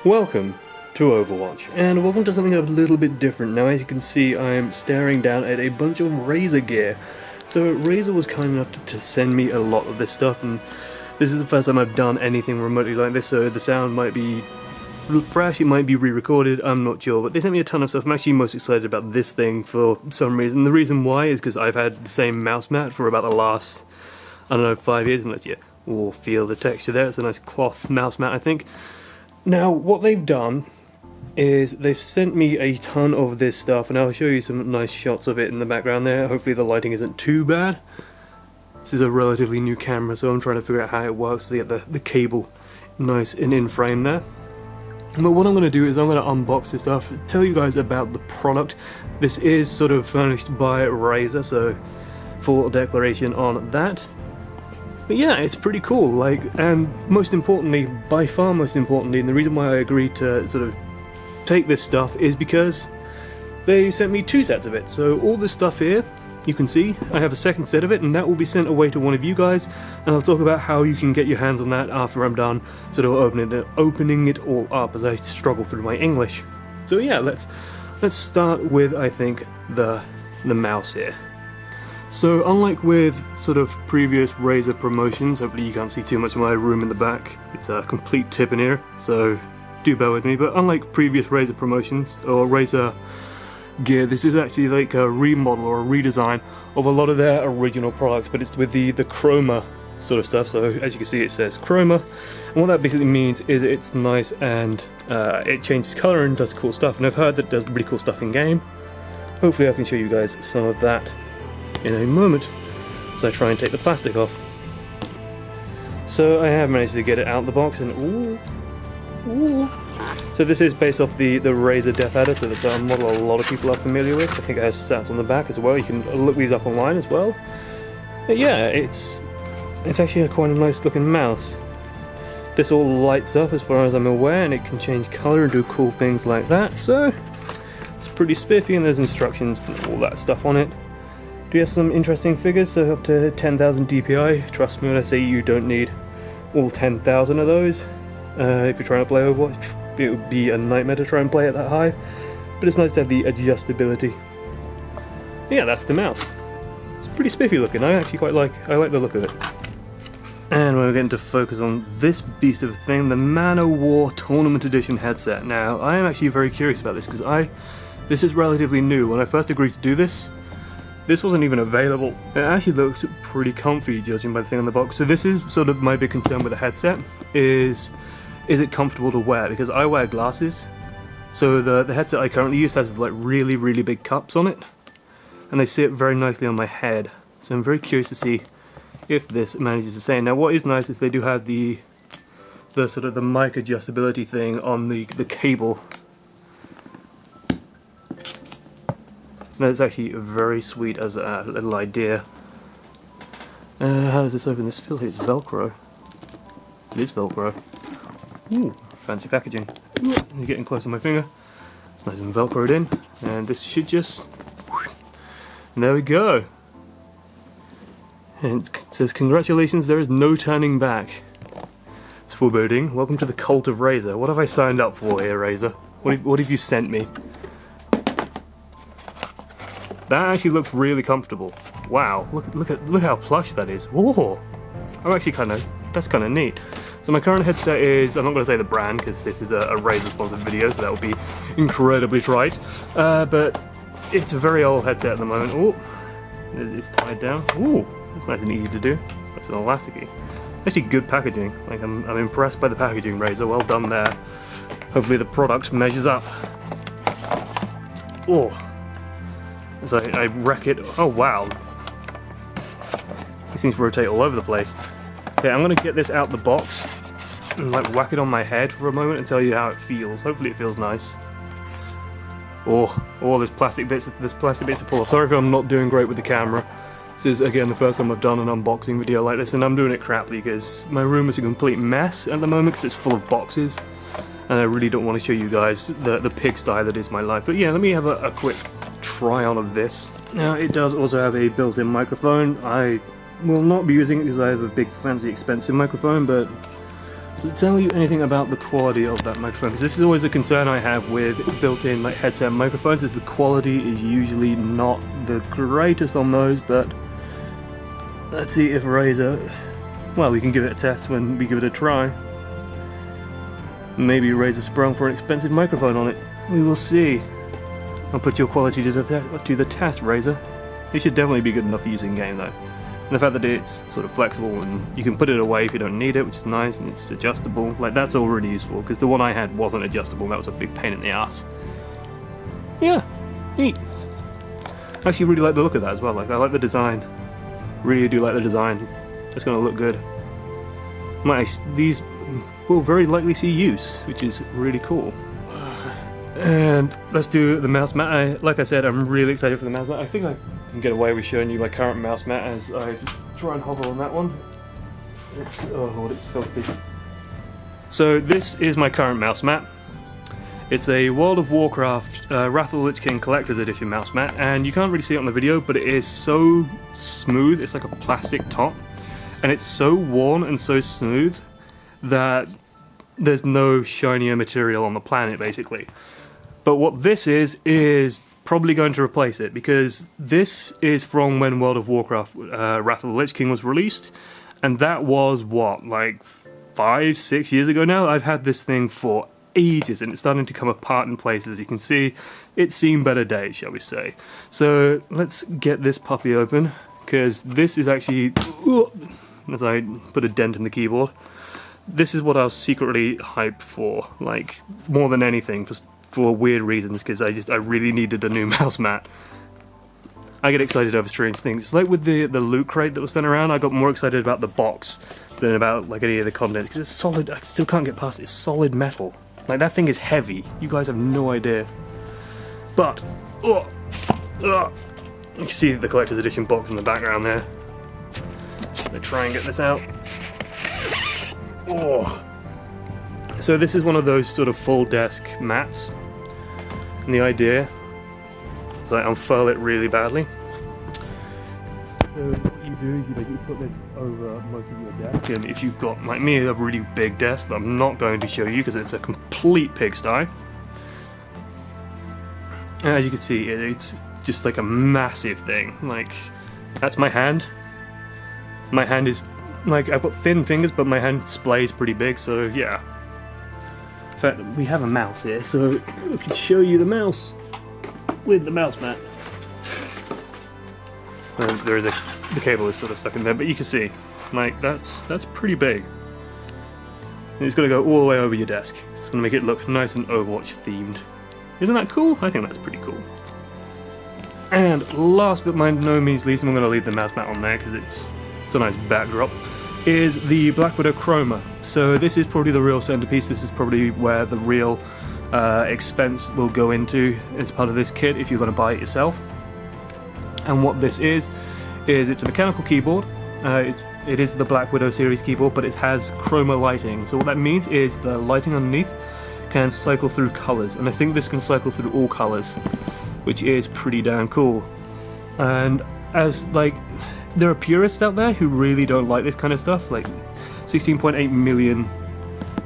Welcome to Overwatch, and welcome to something a little bit different. Now, as you can see, I'm staring down at a bunch of Razer gear. So Razer was kind enough to send me a lot of this stuff, and this is the first time I've done anything remotely like this, so the sound might be fresh, it might be re-recorded, I'm not sure, but they sent me a ton of stuff. I'm actually most excited about this thing for some reason. The reason why is because I've had the same mouse mat for about the last, I don't know, 5 years, unless you will feel the texture there. It's a nice cloth mouse mat, I think. Now, what they've done is they've sent me a ton of this stuff, and I'll show you some nice shots of it in the background there. Hopefully the lighting isn't too bad. This is a relatively new camera, so I'm trying to figure out how it works to get the cable nice and in frame there. But what I'm going to do is I'm going to unbox this stuff, tell you guys about the product. This is sort of furnished by Razer, so full declaration on that. But yeah, it's pretty cool, like, and most importantly, by far most importantly, and the reason why I agreed to sort of take this stuff is because they sent me 2 sets of it. So all this stuff here, you can see, I have a second set of it, and that will be sent away to one of you guys, and I'll talk about how you can get your hands on that after I'm done sort of opening it all up as I struggle through my English. So yeah, let's start with, I think, the mouse here. So unlike with sort of previous Razer promotions, hopefully you can't see too much of my room in the back, it's a complete tip in here, so do bear with me, but unlike previous Razer promotions or Razer gear, this is actually like a remodel or a redesign of a lot of their original products, but it's with the chroma sort of stuff. So as you can see, it says chroma, and what that basically means is it's nice and it changes colour and does cool stuff, and I've heard that it does really cool stuff in game. Hopefully I can show you guys some of that in a moment as I try and take the plastic off. So I have managed to get it out of the box, and ooh. So this is based off the Razer Death Adder, so that's a model a lot of people are familiar with. I think it has stats on the back as well. You can look these up online as well. But yeah, it's actually quite a nice looking mouse. This all lights up as far as I'm aware, and it can change colour and do cool things like that. So it's pretty spiffy, and there's instructions and all that stuff on it. Do you have some interesting figures? So up to 10,000 DPI. Trust me when I say you don't need all 10,000 of those. If you're trying to play Overwatch, it would be a nightmare to try and play it that high. But it's nice to have the adjustability. Yeah, that's the mouse. It's pretty spiffy looking. I actually quite like the look of it. And we're getting to focus on this beast of a thing, the Man O' War Tournament Edition headset. Now, I am actually very curious about this because this is relatively new. When I first agreed to do this wasn't even available. It actually looks pretty comfy, judging by the thing on the box. So this is sort of my big concern with the headset, is it comfortable to wear? Because I wear glasses, so the headset I currently use has like really big cups on it, and they sit very nicely on my head. So I'm very curious to see if this manages the same. Now what is nice is they do have the sort of the mic adjustability thing on the cable. That's actually very sweet as a little idea. How does this open? This feels like it's Velcro. It is Velcro. Ooh, fancy packaging. You're getting close on my finger. It's nice and Velcroed in, and this should just... And there we go. And it says, "Congratulations, there is no turning back." It's foreboding. Welcome to the cult of Razer. What have I signed up for here, Razer? What have you sent me? That actually looks really comfortable. Wow, look how plush that is. Whoa, that's kind of neat. So my current headset is, I'm not going to say the brand because this is a Razer sponsored video, so that would be incredibly trite. But it's a very old headset at the moment. Oh, it's tied down. Ooh, that's nice and easy to do. It's nice and elasticy. Actually, good packaging. Like I'm impressed by the packaging, Razer. Well done there. Hopefully the product measures up. Oh. As I wreck it. Oh wow. These things rotate all over the place. Okay, I'm gonna get this out the box and like whack it on my head for a moment and tell you how it feels. Hopefully it feels nice. Oh, there's plastic bits to pull off. Sorry if I'm not doing great with the camera. This is again the first time I've done an unboxing video like this, and I'm doing it crappily because my room is a complete mess at the moment because it's full of boxes, and I really don't want to show you guys the pigsty that is my life. But yeah, let me have a quick try on of this. Now it does also have a built-in microphone. I will not be using it because I have a big fancy expensive microphone, but tell you anything about the quality of that microphone, because this is always a concern I have with built-in like headset microphones, is the quality is usually not the greatest on those. But let's see if Razer, well, we can give it a test when we give it a try. Maybe Razer sprung for an expensive microphone on it. We will see. I'll put your quality to the test, Razer. It should definitely be good enough for using game though. And the fact that it's sort of flexible and you can put it away if you don't need it, which is nice, and it's adjustable, like that's all really useful, because the one I had wasn't adjustable, that was a big pain in the ass. Yeah, neat. I actually really like the look of that as well, like I like the design. Really do like the design. It's going to look good. These will very likely see use, which is really cool. And let's do the mouse mat. Like I said, I'm really excited for the mouse mat. I think I can get away with showing you my current mouse mat as I just try and hover on that one. It's filthy. So this is my current mouse mat. It's a World of Warcraft Wrath of the Lich King Collector's Edition mouse mat, and you can't really see it on the video, but it is so smooth. It's like a plastic top, and it's so worn and so smooth that there's no shinier material on the planet, basically. But what this is probably going to replace it, because this is from when World of Warcraft Wrath of the Lich King was released, and that was, what, like 5-6 years ago now? I've had this thing for ages, and it's starting to come apart in places. As you can see, it's seen better days, shall we say. So let's get this puppy open, because this is actually, as I put a dent in the keyboard, this is what I was secretly hyped for, like, more than anything, for weird reasons, because I really needed a new mouse mat. I get excited over strange things. It's like with the loot crate that was sent around, I got more excited about the box than about like any of the content, because it's solid. I still can't get past it. It's solid metal. Like, that thing is heavy. You guys have no idea. But you can see the collector's edition box in the background there. Let's try and get this out. So this is one of those sort of full desk mats, and the idea is I unfurl it really badly. So what you do is you basically put this over most of your desk, and if you've got, like me, a really big desk that I'm not going to show you because it's a complete pigsty. And as you can see, it's just like a massive thing. Like, that's my hand. My hand is, like, I've got thin fingers, but my hand displays pretty big, so yeah. In fact, we have a mouse here, so I can show you the mouse with the mouse mat. And there is the cable is sort of stuck in there, but you can see, like, that's pretty big. And it's going to go all the way over your desk. It's going to make it look nice and Overwatch themed. Isn't that cool? I think that's pretty cool. And last but by no means least, I'm going to leave the mouse mat on there because it's a nice backdrop, is the Black Widow Chroma. So this is probably the real centerpiece. This is probably where the real expense will go into as part of this kit if you're going to buy it yourself. And what this is it's a mechanical keyboard. It is the Black Widow series keyboard, but it has chroma lighting. So what that means is the lighting underneath can cycle through colors, and I think this can cycle through all colors, which is pretty damn cool. And as, like, there are purists out there who really don't like this kind of stuff, like 16.8 million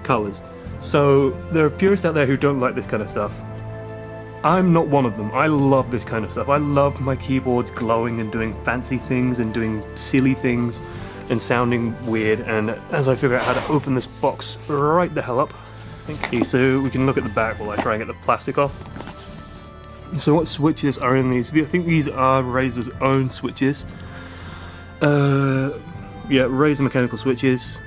colors. So there are purists out there who don't like this kind of stuff. I'm not one of them. I love this kind of stuff. I love my keyboards glowing and doing fancy things and doing silly things and sounding weird. And as I figure out how to open this box right the hell up, thank you. So we can look at the back while I try and get the plastic off. So what switches are in these? I think these are Razer's own switches. Yeah, Razer mechanical switches.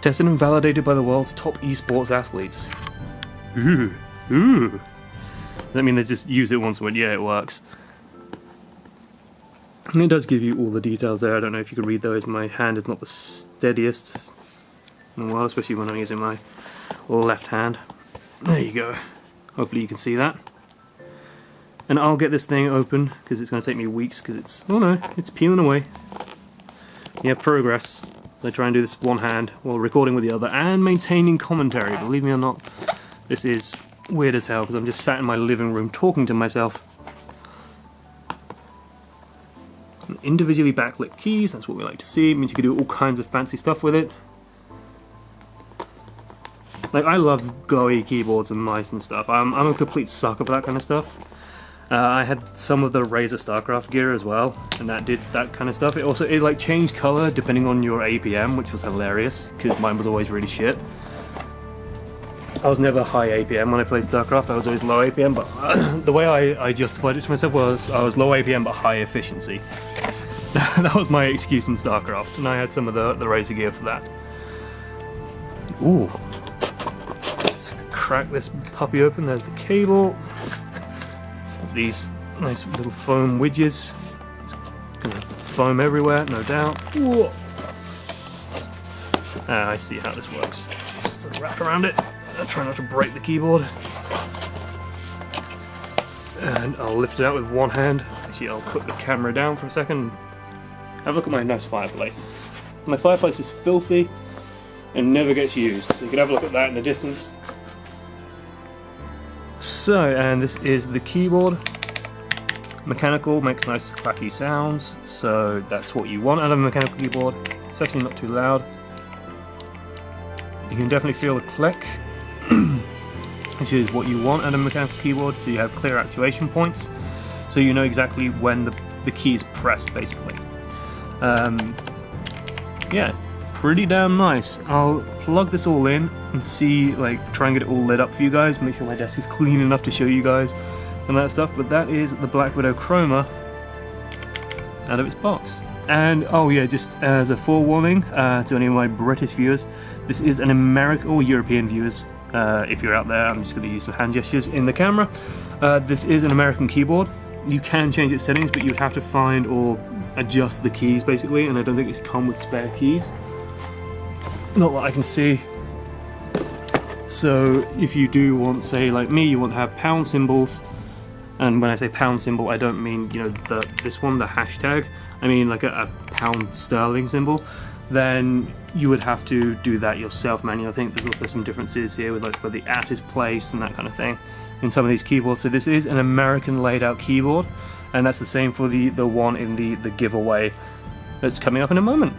Tested and validated by the world's top esports athletes. Ooh. Does that mean they just use it once and went, yeah, it works? And it does give you all the details there. I don't know if you can read those. My hand is not the steadiest in the world, especially when I'm using my left hand. There you go. Hopefully you can see that. And I'll get this thing open, because it's going to take me weeks, because it's, oh no, it's peeling away. Yeah, progress. I try and do this with one hand while recording with the other, and maintaining commentary. Believe me or not, this is weird as hell, because I'm just sat in my living room talking to myself. individually backlit keys, that's what we like to see. It means you can do all kinds of fancy stuff with it. Like, I love glowy keyboards and mice and stuff. I'm a complete sucker for that kind of stuff. I had some of the Razer StarCraft gear as well, and that did that kind of stuff. It also, like changed color depending on your APM, which was hilarious, because mine was always really shit. I was never high APM when I played StarCraft, I was always low APM, but the way I justified it to myself was I was low APM but high efficiency. That was my excuse in StarCraft, and I had some of the Razer gear for that. Ooh. Let's crack this puppy open, there's the cable. These nice little foam widgets. It's gonna foam everywhere, no doubt. I see how this works. Just wrap around it. I'll try not to break the keyboard. And I'll lift it out with one hand. Actually, I'll put the camera down for a second. Have a look at my nice fireplace. My fireplace is filthy and never gets used. So you can have a look at that in the distance. So, and this is the keyboard. Mechanical, makes nice clacky sounds, so that's what you want out of a mechanical keyboard. It's actually not too loud. You can definitely feel the click, which is what you want out of a mechanical keyboard, so you have clear actuation points, so you know exactly when the key is pressed, basically. Yeah, pretty damn nice. I'll plug this all in and see, like, try and get it all lit up for you guys, make sure my desk is clean enough to show you guys some of that stuff, but that is the Black Widow Chroma out of its box. And oh yeah, just as a forewarning to any of my British viewers, this is an American or European viewers, if you're out there, I'm just going to use some hand gestures in the camera. This is an American keyboard. You can change its settings, but you'd have to find or adjust the keys basically, and I don't think it's come with spare keys. Not that I can see. So if you do want, say like me, you want to have pound symbols, and when I say pound symbol, I don't mean, you know, this one, the hashtag, I mean like a pound sterling symbol, then you would have to do that yourself manually. I think there's also some differences here with like where the at is placed and that kind of thing in some of these keyboards. So this is an American laid out keyboard, and that's the same for the one in the giveaway that's coming up in a moment.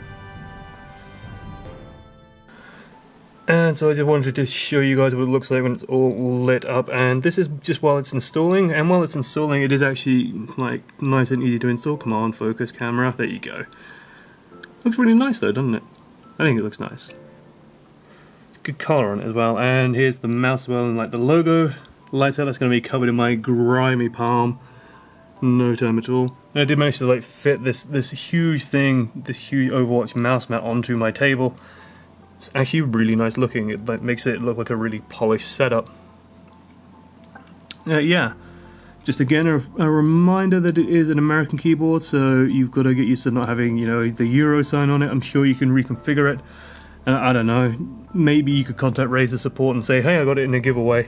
And so I just wanted to show you guys what it looks like when it's all lit up, and this is just while it's installing, and while it's installing it is actually like nice and easy to install. Come on, focus camera, there you go. Looks really nice though, doesn't it? I think it looks nice. It's good colour on it as well, and here's the mouse as well, and like the logo lights out. That's going to be covered in my grimy palm. No time at all. And I did manage to like fit this huge thing, this huge Overwatch mouse mat onto my table. It's actually really nice looking. It like makes it look like a really polished setup. Yeah, just again a reminder that it is an American keyboard, so you've got to get used to not having, you know, the Euro sign on it. I'm sure you can reconfigure it. And I don't know, maybe you could contact Razer support and say, hey, I got it in a giveaway.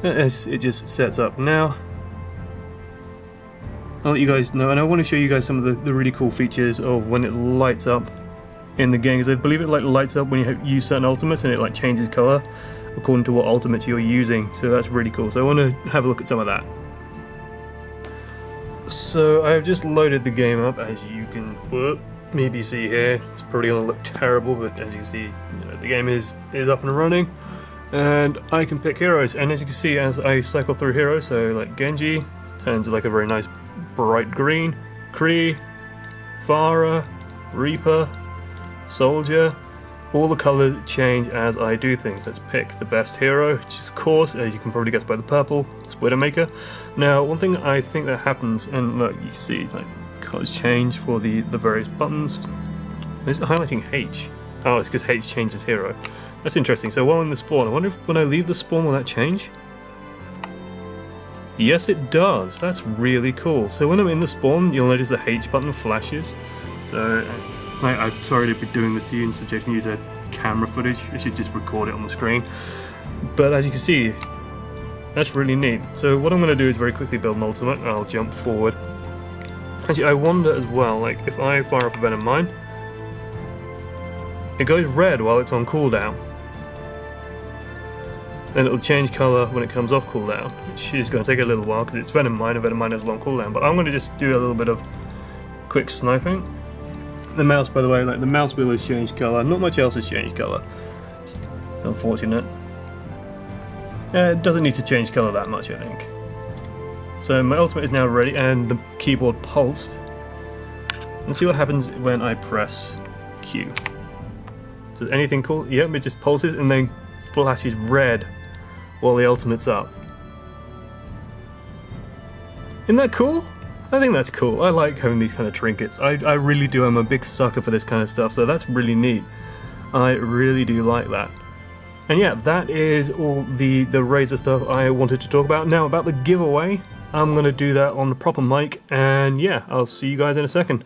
As it just sets up now. I'll let you guys know, and I want to show you guys some of the really cool features of when it lights up in the game, because I believe it like lights up when you use certain ultimates, and it like changes color according to what ultimates you're using, so that's really cool. So I want to have a look at some of that. So I've just loaded the game up, as you can maybe see here. It's probably going to look terrible, but as you can see, you know, the game is up and running, and I can pick heroes, and as you can see, as I cycle through heroes, so like Genji turns like a very nice bright green, Kree, Pharah, Reaper, Soldier, all the colours change as I do things. Let's pick the best hero, which is of course, as you can probably guess by the purple, it's Widowmaker. Now one thing I think that happens, and look, you see like colours change for the various buttons. Is it highlighting H? Oh, it's because H changes hero. That's interesting. So while in the spawn, I wonder if when I leave the spawn will that change? Yes it does, that's really cool. So when I'm in the spawn, you'll notice the H button flashes. So I'm sorry to be doing this to you and subjecting you to camera footage. I should just record it on the screen. But as you can see, that's really neat. So what I'm going to do is very quickly build an ultimate, and I'll jump forward. Actually, I wonder as well, like if I fire up a Venom Mine, it goes red while it's on cooldown. Then it'll change colour when it comes off cooldown, which is going to take a little while because it's Venom Mine, and Venom Mine has a long cooldown. But I'm going to just do a little bit of quick sniping. The mouse, by the way, like the mouse wheel has changed colour. Not much else has changed colour. It's unfortunate. It doesn't need to change colour that much, I think. So my ultimate is now ready, and the keyboard pulsed. Let's see what happens when I press Q. Does anything cool? Yep, it just pulses and then flashes red while the ultimate's up. Isn't that cool? I think that's cool. I like having these kind of trinkets. I really do. I'm a big sucker for this kind of stuff, so that's really neat. I really do like that. And yeah, that is all the Razer stuff I wanted to talk about. Now, about the giveaway, I'm going to do that on the proper mic, and yeah, I'll see you guys in a second.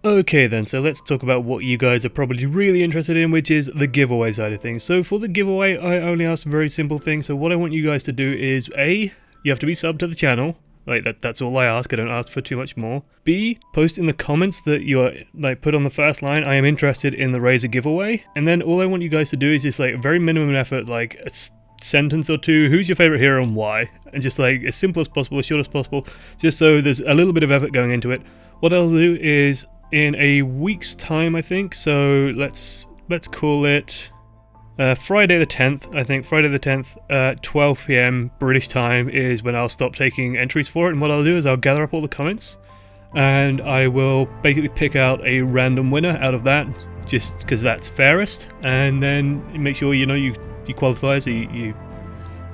Okay then, so let's talk about what you guys are probably really interested in, which is the giveaway side of things. So for the giveaway, I only ask a very simple thing. So what I want you guys to do is A, you have to be subbed to the channel. Like that's all I ask. I don't ask for too much more. B, post in the comments that you're put on the first line, I am interested in the Razer giveaway. And then all I want you guys to do is just like very minimum effort, like a sentence or two, who's your favorite hero and why, and just like as simple as possible, as short as possible, just so there's a little bit of effort going into it. What I'll do is in a week's time, I think, so let's call it Friday the 10th. I think Friday the 10th at 12 PM British time is when I'll stop taking entries for it, and what I'll do is I'll gather up all the comments and I will basically pick out a random winner out of that, just because that's fairest, and then make sure you qualify, so you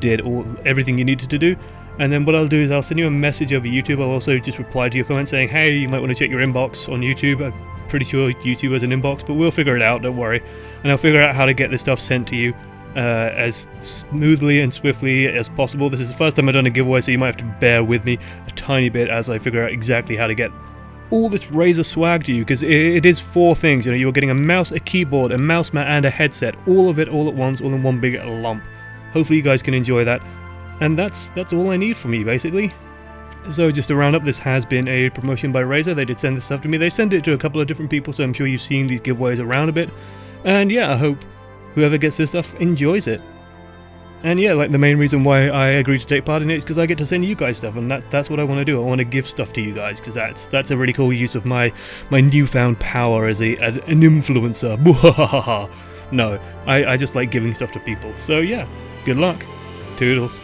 did everything you needed to do. And then what I'll do is I'll send you a message over YouTube. I'll also just reply to your comment saying, hey, you might want to check your inbox on YouTube. I'm pretty sure YouTube has an inbox, but we'll figure it out, don't worry. And I'll figure out how to get this stuff sent to you as smoothly and swiftly as possible. This is the first time I've done a giveaway, so you might have to bear with me a tiny bit as I figure out exactly how to get all this Razer swag to you, because it is 4 things. You're getting a mouse, a keyboard, a mouse mat, and a headset. All of it all at once, all in one big lump. Hopefully you guys can enjoy that. And that's all I need from you, basically. So just to round up, this has been a promotion by Razer. They did send this stuff to me. They sent it to a couple of different people, so I'm sure you've seen these giveaways around a bit. And yeah, I hope whoever gets this stuff enjoys it. And yeah, like the main reason why I agreed to take part in it is because I get to send you guys stuff, and that's what I want to do. I want to give stuff to you guys, because that's a really cool use of my newfound power as an influencer. No, I just like giving stuff to people. So yeah, good luck. Toodles.